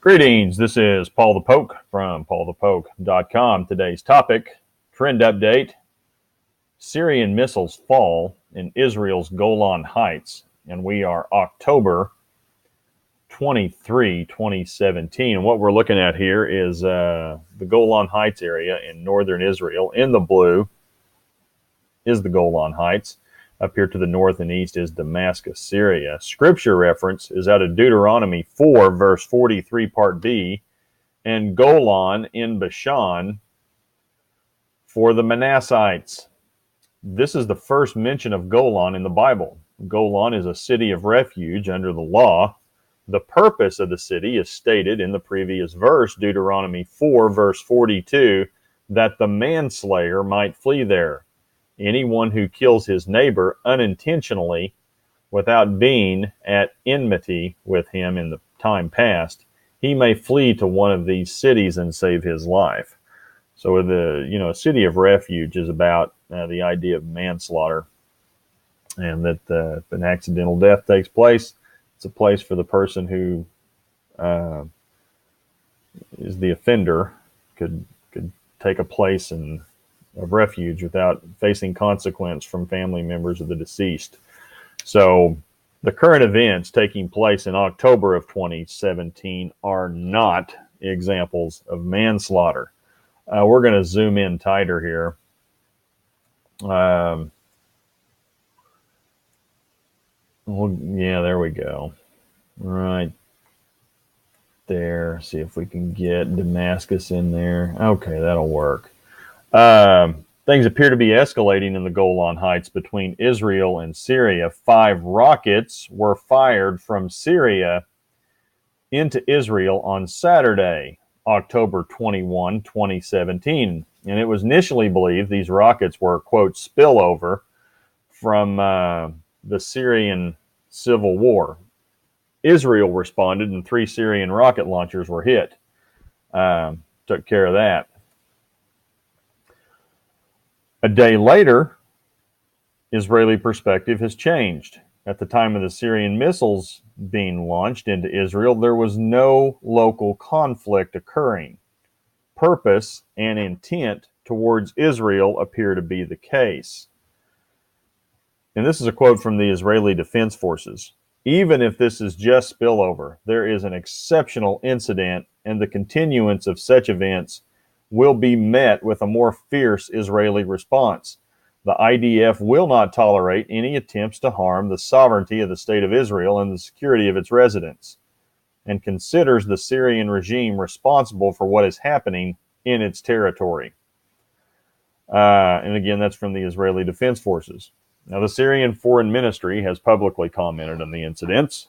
Greetings, this is Paul the Poke from paulthepoke.com. Today's topic, trend update, Syrian missiles fall in Israel's Golan Heights, and we are October 23, 2017. And what we're looking at here is the Golan Heights area in northern Israel. In the blue is the Golan Heights. Up here to the north and east is Damascus, Syria. Scripture reference is out of Deuteronomy 4, verse 43, part B, and Golan in Bashan for the Manassites. This is the first mention of Golan in the Bible. Golan is a city of refuge under the law. The purpose of the city is stated in the previous verse, Deuteronomy 4, verse 42, that the manslayer might flee there. Anyone who kills his neighbor unintentionally without being at enmity with him in the time past, he may flee to one of these cities and save his life. So a city of refuge is about the idea of manslaughter, and that if an accidental death takes place, it's a place for the person who is the offender could take a place of refuge without facing consequence from family members of the deceased. So the current events taking place in October of 2017 are not examples of manslaughter. We're going to zoom in tighter here. There we go. Right there. See if we can get Damascus in there. Okay, that'll work. Things appear to be escalating in the Golan Heights between Israel and Syria. 5 rockets were fired from Syria into Israel on Saturday, October 21, 2017. And it was initially believed these rockets were, quote, spillover from the Syrian civil war. Israel responded, and 3 Syrian rocket launchers were hit. Took care of that. A day later, Israeli perspective has changed. At the time of the Syrian missiles being launched into Israel, there was no local conflict occurring. Purpose and intent towards Israel appear to be the case. And this is a quote from the Israeli Defense Forces. Even if this is just spillover, there is an exceptional incident, and the continuance of such events will be met with a more fierce Israeli response. The IDF will not tolerate any attempts to harm the sovereignty of the State of Israel and the security of its residents, and considers the Syrian regime responsible for what is happening in its territory. And again, that's from the Israeli Defense Forces. Now, the Syrian Foreign Ministry has publicly commented on the incidents,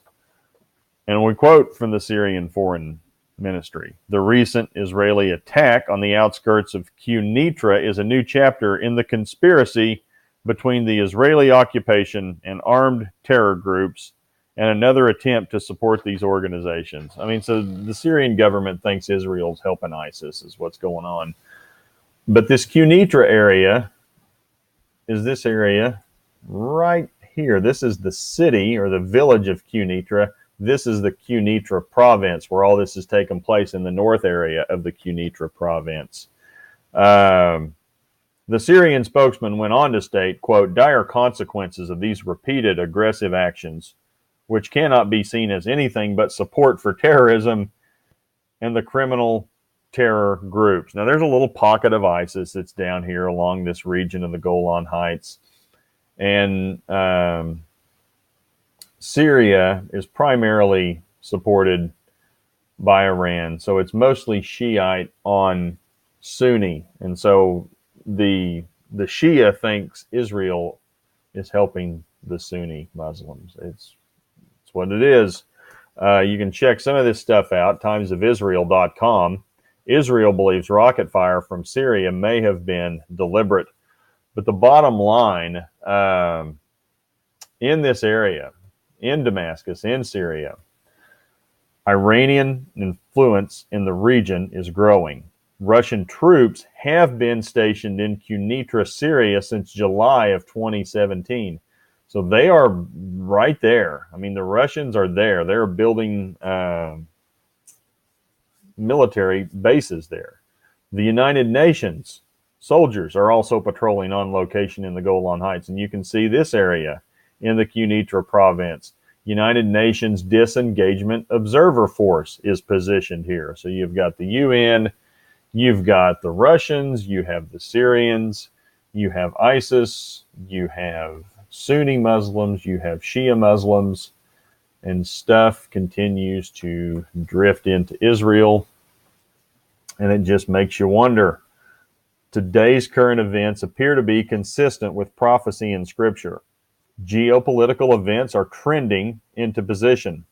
and we quote from the Syrian Foreign Ministry: the recent Israeli attack on the outskirts of Quneitra is a new chapter in the conspiracy between the Israeli occupation and armed terror groups, and another attempt to support these organizations. I mean, so the Syrian government thinks Israel's helping ISIS is what's going on. But this Quneitra area is this area right here. This is the city or the village of Quneitra. This is the Quneitra province where all this has taken place, in the north area of the Quneitra province. The Syrian spokesman went on to state, quote, dire consequences of these repeated aggressive actions, which cannot be seen as anything but support for terrorism and the criminal terror groups. Now, there's a little pocket of ISIS that's down here along this region of the Golan Heights. And Syria is primarily supported by Iran, so it's mostly Shiite on Sunni, and so the Shia thinks Israel is helping the Sunni Muslims. It's what it is. You can check some of this stuff out, timesofisrael.com. Israel believes rocket fire from Syria may have been deliberate, but the bottom line, in this area, in Damascus, in Syria, Iranian influence in the region is growing. Russian troops have been stationed in Quneitra, Syria since July of 2017. So they are right there. I mean, the Russians are there. They're building military bases there. The United Nations soldiers are also patrolling on location in the Golan Heights, and you can see this area in the Quneitra province. United Nations Disengagement Observer Force is positioned here. So you've got the UN, you've got the Russians, you have the Syrians, you have ISIS, you have Sunni Muslims, you have Shia Muslims, and stuff continues to drift into Israel. And it just makes you wonder. Today's current events appear to be consistent with prophecy in Scripture. Geopolitical events are trending into position.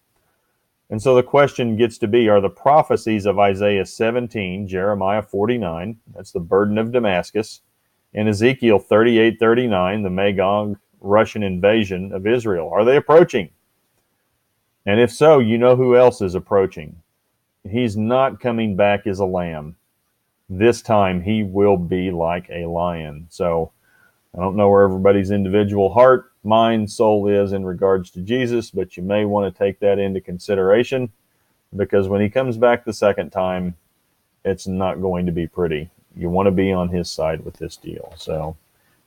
And so the question gets to be, are the prophecies of Isaiah 17, Jeremiah 49, that's the burden of Damascus, and Ezekiel 38:39, the Magog Russian invasion of Israel, are they approaching? And if so, you know who else is approaching. He's not coming back as a lamb. This time he will be like a lion. So I don't know where everybody's individual heart, mind, soul is in regards to Jesus, but you may want to take that into consideration, because when he comes back the second time, it's not going to be pretty. You want to be on his side with this deal. So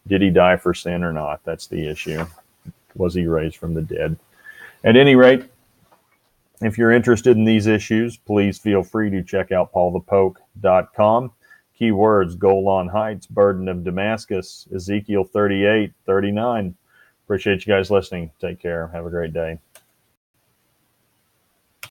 did he die for sin or not? That's the issue. Was he raised from the dead? At any rate, if you're interested in these issues, please feel free to check out paulthepoke.com. Keywords: Golan Heights, burden of Damascus, Ezekiel 38:39. Appreciate you guys listening. Take care. Have a great day.